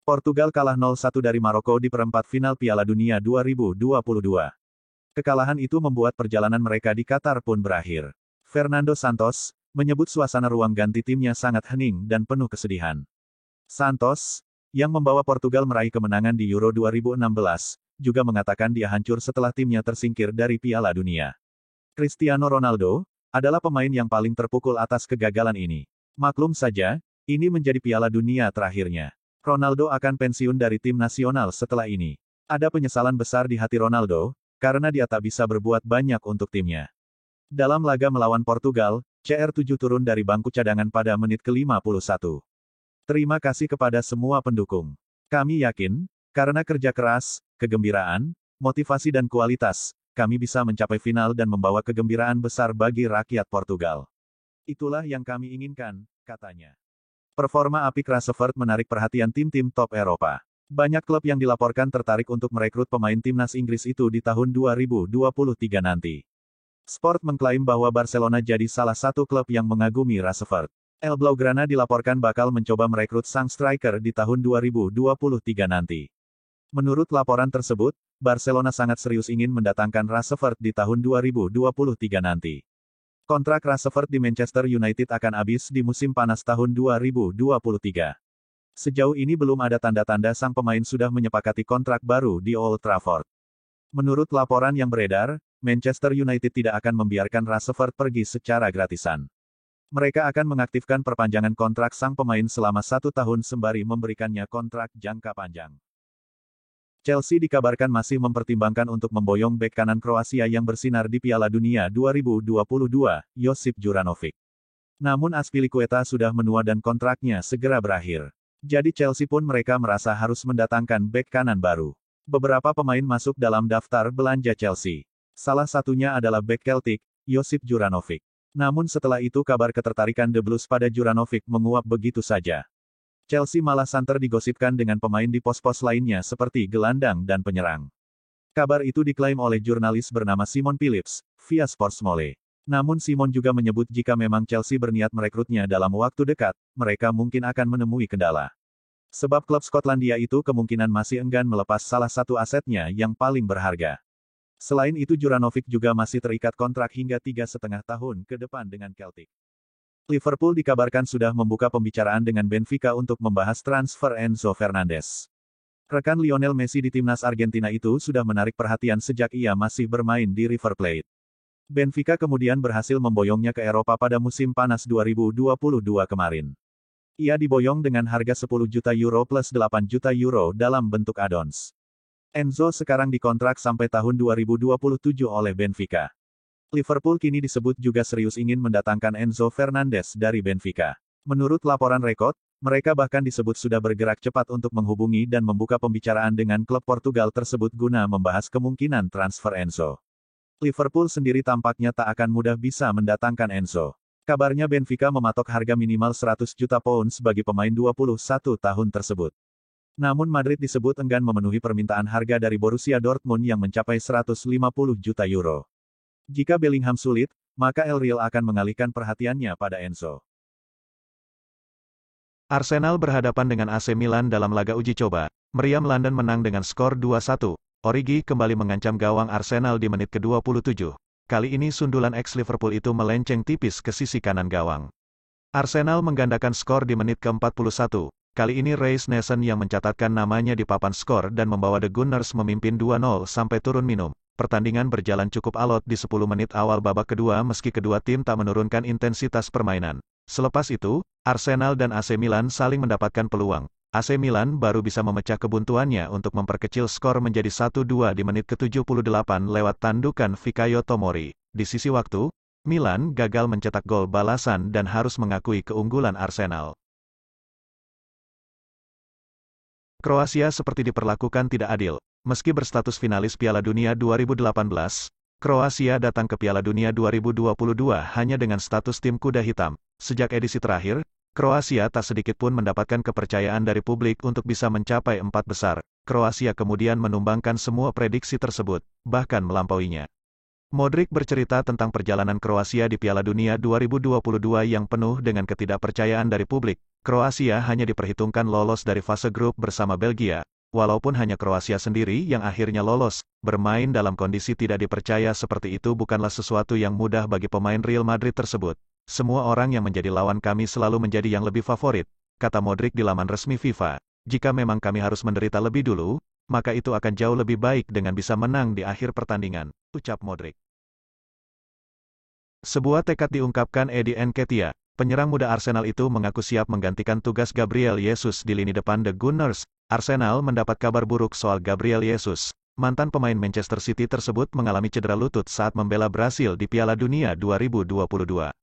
Portugal kalah 0-1 dari Maroko di perempat final Piala Dunia 2022. Kekalahan itu membuat perjalanan mereka di Qatar pun berakhir. Fernando Santos menyebut suasana ruang ganti timnya sangat hening dan penuh kesedihan. Santos, yang membawa Portugal meraih kemenangan di Euro 2016, juga mengatakan dia hancur setelah timnya tersingkir dari Piala Dunia. Cristiano Ronaldo adalah pemain yang paling terpukul atas kegagalan ini. Maklum saja, ini menjadi Piala Dunia terakhirnya. Ronaldo akan pensiun dari tim nasional setelah ini. Ada penyesalan besar di hati Ronaldo, karena dia tak bisa berbuat banyak untuk timnya. Dalam laga melawan Portugal, CR7 turun dari bangku cadangan pada menit ke-51. Terima kasih kepada semua pendukung. Kami yakin, karena kerja keras, kegembiraan, motivasi dan kualitas, kami bisa mencapai final dan membawa kegembiraan besar bagi rakyat Portugal. Itulah yang kami inginkan, katanya. Performa apik Rashford menarik perhatian tim-tim top Eropa. Banyak klub yang dilaporkan tertarik untuk merekrut pemain timnas Inggris itu di tahun 2023 nanti. Sport mengklaim bahwa Barcelona jadi salah satu klub yang mengagumi Rashford. El Blaugrana dilaporkan bakal mencoba merekrut sang striker di tahun 2023 nanti. Menurut laporan tersebut, Barcelona sangat serius ingin mendatangkan Rashford di tahun 2023 nanti. Kontrak Rashford di Manchester United akan habis di musim panas tahun 2023. Sejauh ini belum ada tanda-tanda sang pemain sudah menyepakati kontrak baru di Old Trafford. Menurut laporan yang beredar, Manchester United tidak akan membiarkan Rashford pergi secara gratisan. Mereka akan mengaktifkan perpanjangan kontrak sang pemain selama 1 tahun sembari memberikannya kontrak jangka panjang. Chelsea dikabarkan masih mempertimbangkan untuk memboyong bek kanan Kroasia yang bersinar di Piala Dunia 2022, Josip Juranovic. Namun Azpilicueta sudah menua dan kontraknya segera berakhir. Jadi Chelsea pun mereka merasa harus mendatangkan bek kanan baru. Beberapa pemain masuk dalam daftar belanja Chelsea. Salah satunya adalah bek Celtic, Josip Juranovic. Namun setelah itu kabar ketertarikan The Blues pada Juranovic menguap begitu saja. Chelsea malah santer digosipkan dengan pemain di pos-pos lainnya seperti gelandang dan penyerang. Kabar itu diklaim oleh jurnalis bernama Simon Phillips, via Sportsmole. Namun Simon juga menyebut jika memang Chelsea berniat merekrutnya dalam waktu dekat, mereka mungkin akan menemui kendala. Sebab klub Skotlandia itu kemungkinan masih enggan melepas salah satu asetnya yang paling berharga. Selain itu Juranovic juga masih terikat kontrak hingga 3,5 tahun ke depan dengan Celtic. Liverpool dikabarkan sudah membuka pembicaraan dengan Benfica untuk membahas transfer Enzo Fernandez. Rekan Lionel Messi di timnas Argentina itu sudah menarik perhatian sejak ia masih bermain di River Plate. Benfica kemudian berhasil memboyongnya ke Eropa pada musim panas 2022 kemarin. Ia diboyong dengan harga 10 juta euro plus 8 juta euro dalam bentuk add-ons. Enzo sekarang dikontrak sampai tahun 2027 oleh Benfica. Liverpool kini disebut juga serius ingin mendatangkan Enzo Fernandez dari Benfica. Menurut laporan Rekod, mereka bahkan disebut sudah bergerak cepat untuk menghubungi dan membuka pembicaraan dengan klub Portugal tersebut guna membahas kemungkinan transfer Enzo. Liverpool sendiri tampaknya tak akan mudah bisa mendatangkan Enzo. Kabarnya Benfica mematok harga minimal 100 juta pounds bagi pemain 21 tahun tersebut. Namun Madrid disebut enggan memenuhi permintaan harga dari Borussia Dortmund yang mencapai 150 juta euro. Jika Bellingham sulit, maka El Real akan mengalihkan perhatiannya pada Enzo. Arsenal berhadapan dengan AC Milan dalam laga uji coba. Meriam London menang dengan skor 2-1. Origi kembali mengancam gawang Arsenal di menit ke-27. Kali ini sundulan ex-Liverpool itu melenceng tipis ke sisi kanan gawang. Arsenal menggandakan skor di menit ke-41. Kali ini Reiss Nelson yang mencatatkan namanya di papan skor dan membawa The Gunners memimpin 2-0 sampai turun minum. Pertandingan berjalan cukup alot di 10 menit awal babak kedua meski kedua tim tak menurunkan intensitas permainan. Selepas itu, Arsenal dan AC Milan saling mendapatkan peluang. AC Milan baru bisa memecah kebuntuannya untuk memperkecil skor menjadi 1-2 di menit ke-78 lewat tandukan Fikayo Tomori. Di sisi waktu, Milan gagal mencetak gol balasan dan harus mengakui keunggulan Arsenal. Kroasia seperti diperlakukan tidak adil. Meski berstatus finalis Piala Dunia 2018, Kroasia datang ke Piala Dunia 2022 hanya dengan status tim kuda hitam. Sejak edisi terakhir, Kroasia tak sedikit pun mendapatkan kepercayaan dari publik untuk bisa mencapai 4 besar. Kroasia kemudian menumbangkan semua prediksi tersebut, bahkan melampauinya. Modric bercerita tentang perjalanan Kroasia di Piala Dunia 2022 yang penuh dengan ketidakpercayaan dari publik. Kroasia hanya diperhitungkan lolos dari fase grup bersama Belgia, walaupun hanya Kroasia sendiri yang akhirnya lolos. Bermain dalam kondisi tidak dipercaya seperti itu bukanlah sesuatu yang mudah bagi pemain Real Madrid tersebut. Semua orang yang menjadi lawan kami selalu menjadi yang lebih favorit, kata Modric di laman resmi FIFA. Jika memang kami harus menderita lebih dulu, maka itu akan jauh lebih baik dengan bisa menang di akhir pertandingan, ucap Modric. Sebuah tekad diungkapkan Eddie Nketiah. Penyerang muda Arsenal itu mengaku siap menggantikan tugas Gabriel Jesus di lini depan The Gunners. Arsenal mendapat kabar buruk soal Gabriel Jesus. Mantan pemain Manchester City tersebut mengalami cedera lutut saat membela Brasil di Piala Dunia 2022.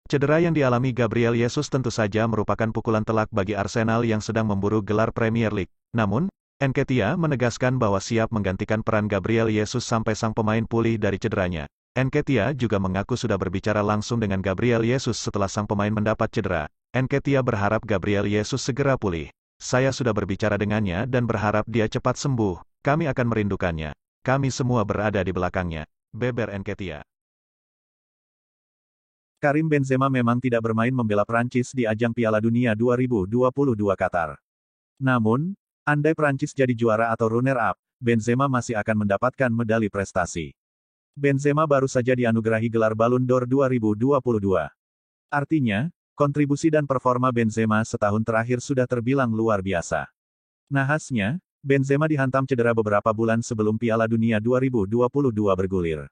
Cedera yang dialami Gabriel Jesus tentu saja merupakan pukulan telak bagi Arsenal yang sedang memburu gelar Premier League. Namun, Nketiah menegaskan bahwa siap menggantikan peran Gabriel Jesus sampai sang pemain pulih dari cederanya. Nketiah juga mengaku sudah berbicara langsung dengan Gabriel Jesus setelah sang pemain mendapat cedera. Nketiah berharap Gabriel Jesus segera pulih. Saya sudah berbicara dengannya dan berharap dia cepat sembuh. Kami akan merindukannya. Kami semua berada di belakangnya, beber Nketiah. Karim Benzema memang tidak bermain membela Prancis di ajang Piala Dunia 2022 Qatar. Namun, andai Prancis jadi juara atau runner-up, Benzema masih akan mendapatkan medali prestasi. Benzema baru saja dianugerahi gelar Ballon d'Or 2022. Artinya, kontribusi dan performa Benzema setahun terakhir sudah terbilang luar biasa. Nahasnya, Benzema dihantam cedera beberapa bulan sebelum Piala Dunia 2022 bergulir.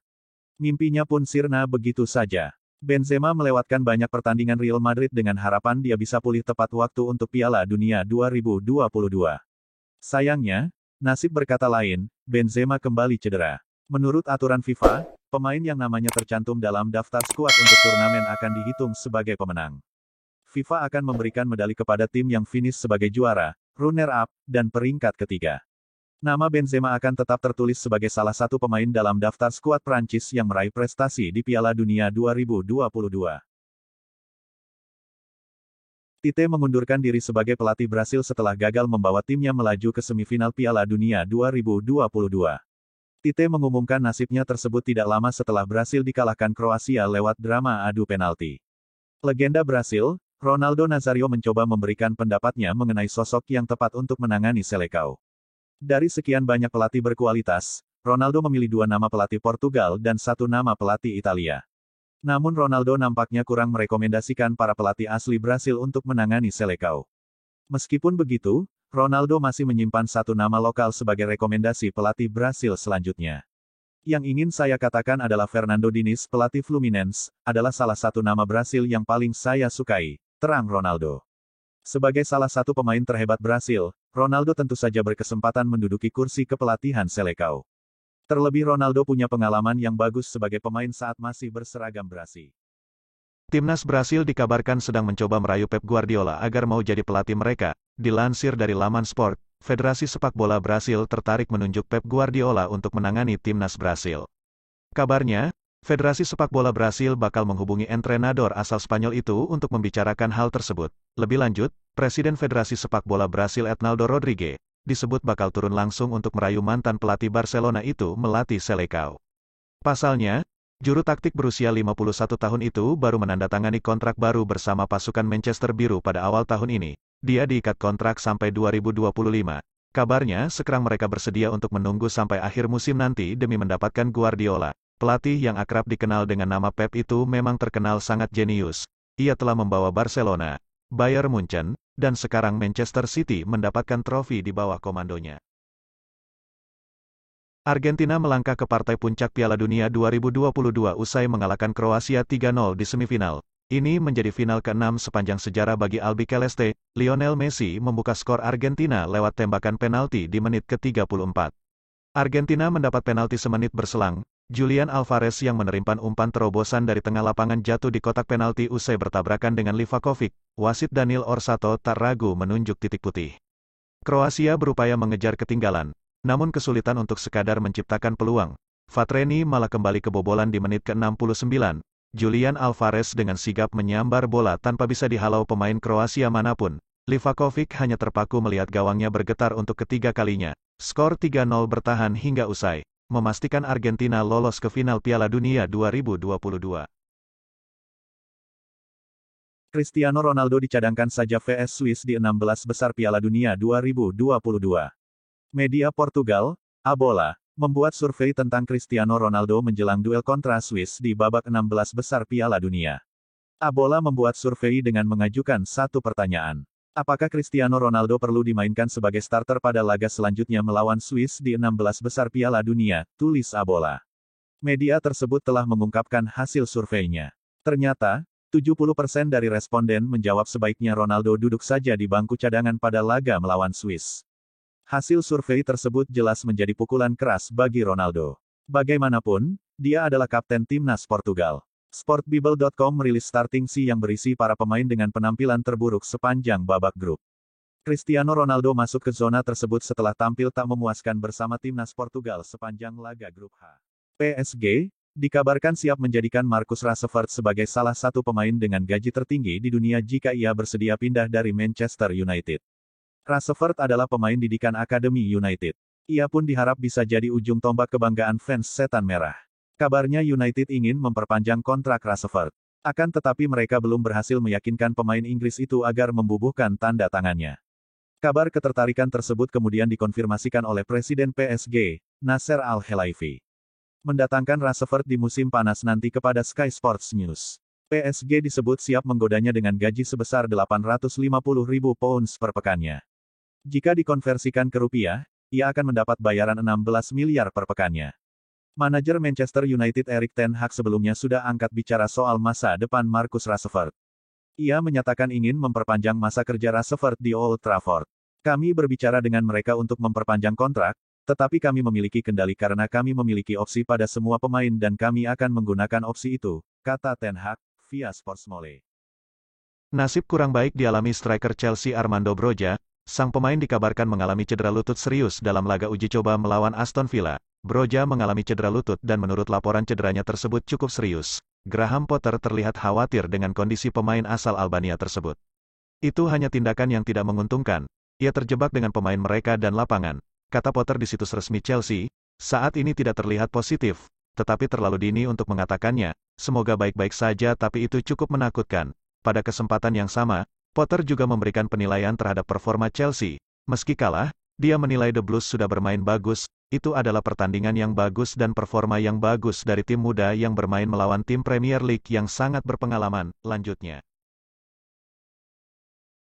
Mimpinya pun sirna begitu saja. Benzema melewatkan banyak pertandingan Real Madrid dengan harapan dia bisa pulih tepat waktu untuk Piala Dunia 2022. Sayangnya, nasib berkata lain, Benzema kembali cedera. Menurut aturan FIFA, pemain yang namanya tercantum dalam daftar skuad untuk turnamen akan dihitung sebagai pemenang. FIFA akan memberikan medali kepada tim yang finish sebagai juara, runner-up, dan peringkat ketiga. Nama Benzema akan tetap tertulis sebagai salah satu pemain dalam daftar skuad Prancis yang meraih prestasi di Piala Dunia 2022. Tite mengundurkan diri sebagai pelatih Brasil setelah gagal membawa timnya melaju ke semifinal Piala Dunia 2022. Tite mengumumkan nasibnya tersebut tidak lama setelah Brasil dikalahkan Kroasia lewat drama adu penalti. Legenda Brasil, Ronaldo Nazario mencoba memberikan pendapatnya mengenai sosok yang tepat untuk menangani Seleção. Dari sekian banyak pelatih berkualitas, Ronaldo memilih 2 nama pelatih Portugal dan 1 nama pelatih Italia. Namun Ronaldo nampaknya kurang merekomendasikan para pelatih asli Brasil untuk menangani Seleção. Meskipun begitu, Ronaldo masih menyimpan 1 nama lokal sebagai rekomendasi pelatih Brasil selanjutnya. Yang ingin saya katakan adalah Fernando Diniz, pelatih Fluminense, adalah salah satu nama Brasil yang paling saya sukai, terang Ronaldo. Sebagai salah satu pemain terhebat Brasil, Ronaldo tentu saja berkesempatan menduduki kursi kepelatihan Seleção. Terlebih Ronaldo punya pengalaman yang bagus sebagai pemain saat masih berseragam Brasil. Timnas Brasil dikabarkan sedang mencoba merayu Pep Guardiola agar mau jadi pelatih mereka. Dilansir dari laman Sport, Federasi Sepak Bola Brasil tertarik menunjuk Pep Guardiola untuk menangani timnas Brasil. Kabarnya, Federasi Sepak Bola Brasil bakal menghubungi entrenador asal Spanyol itu untuk membicarakan hal tersebut. Lebih lanjut, Presiden Federasi Sepak Bola Brasil Ednaldo Rodrigues disebut bakal turun langsung untuk merayu mantan pelatih Barcelona itu melatih Seleção. Pasalnya, juru taktik berusia 51 tahun itu baru menandatangani kontrak baru bersama pasukan Manchester Biru pada awal tahun ini. Dia diikat kontrak sampai 2025. Kabarnya, sekarang mereka bersedia untuk menunggu sampai akhir musim nanti demi mendapatkan Guardiola. Pelatih yang akrab dikenal dengan nama Pep itu memang terkenal sangat jenius. Ia telah membawa Barcelona, Bayern Munchen, dan sekarang Manchester City mendapatkan trofi di bawah komandonya. Argentina melangkah ke partai puncak Piala Dunia 2022 usai mengalahkan Kroasia 3-0 di semifinal. Ini menjadi final ke-6 sepanjang sejarah bagi Albiceleste. Lionel Messi membuka skor Argentina lewat tembakan penalti di menit ke-34. Argentina mendapat penalti semenit berselang. Julian Alvarez yang menerima umpan terobosan dari tengah lapangan jatuh di kotak penalti usai bertabrakan dengan Livakovic. Wasit Daniel Orsato tak ragu menunjuk titik putih. Kroasia berupaya mengejar ketinggalan, namun kesulitan untuk sekadar menciptakan peluang. Vatreni malah kembali kebobolan di menit ke-69. Julian Alvarez dengan sigap menyambar bola tanpa bisa dihalau pemain Kroasia manapun. Livakovic hanya terpaku melihat gawangnya bergetar untuk ketiga kalinya. Skor 3-0 bertahan hingga usai, memastikan Argentina lolos ke final Piala Dunia 2022. Cristiano Ronaldo dicadangkan saja vs Swiss di 16 besar Piala Dunia 2022. Media Portugal, A Bola, membuat survei tentang Cristiano Ronaldo menjelang duel kontra Swiss di babak 16 besar Piala Dunia. A Bola membuat survei dengan mengajukan satu pertanyaan. Apakah Cristiano Ronaldo perlu dimainkan sebagai starter pada laga selanjutnya melawan Swiss di 16 besar Piala Dunia, tulis A Bola. Media tersebut telah mengungkapkan hasil surveinya. Ternyata, 70% dari responden menjawab sebaiknya Ronaldo duduk saja di bangku cadangan pada laga melawan Swiss. Hasil survei tersebut jelas menjadi pukulan keras bagi Ronaldo. Bagaimanapun, dia adalah kapten timnas Portugal. Sportbible.com merilis starting C yang berisi para pemain dengan penampilan terburuk sepanjang babak grup. Cristiano Ronaldo masuk ke zona tersebut setelah tampil tak memuaskan bersama timnas Portugal sepanjang laga grup H. PSG dikabarkan siap menjadikan Marcus Rashford sebagai salah satu pemain dengan gaji tertinggi di dunia jika ia bersedia pindah dari Manchester United. Rashford adalah pemain didikan Akademi United. Ia pun diharap bisa jadi ujung tombak kebanggaan fans Setan Merah. Kabarnya United ingin memperpanjang kontrak Rashford. Akan tetapi mereka belum berhasil meyakinkan pemain Inggris itu agar membubuhkan tanda tangannya. Kabar ketertarikan tersebut kemudian dikonfirmasikan oleh Presiden PSG, Nasser Al-Khelaifi. Mendatangkan Rashford di musim panas nanti kepada Sky Sports News. PSG disebut siap menggodanya dengan gaji sebesar 850.000 pounds per pekannya. Jika dikonversikan ke rupiah, ia akan mendapat bayaran 16 miliar per pekannya. Manajer Manchester United Erik ten Hag sebelumnya sudah angkat bicara soal masa depan Marcus Rashford. Ia menyatakan ingin memperpanjang masa kerja Rashford di Old Trafford. Kami berbicara dengan mereka untuk memperpanjang kontrak, tetapi kami memiliki kendali karena kami memiliki opsi pada semua pemain dan kami akan menggunakan opsi itu, kata ten Hag, via Sportsmole. Nasib kurang baik dialami striker Chelsea Armando Broja. Sang pemain dikabarkan mengalami cedera lutut serius dalam laga uji coba melawan Aston Villa. Broja mengalami cedera lutut dan menurut laporan cederanya tersebut cukup serius. Graham Potter terlihat khawatir dengan kondisi pemain asal Albania tersebut. Itu hanya tindakan yang tidak menguntungkan. Ia terjebak dengan pemain mereka dan lapangan. Kata Potter di situs resmi Chelsea, saat ini tidak terlihat positif, tetapi terlalu dini untuk mengatakannya. Semoga baik-baik saja tapi itu cukup menakutkan. Pada kesempatan yang sama, Potter juga memberikan penilaian terhadap performa Chelsea. Meski kalah, dia menilai The Blues sudah bermain bagus, itu adalah pertandingan yang bagus dan performa yang bagus dari tim muda yang bermain melawan tim Premier League yang sangat berpengalaman, lanjutnya.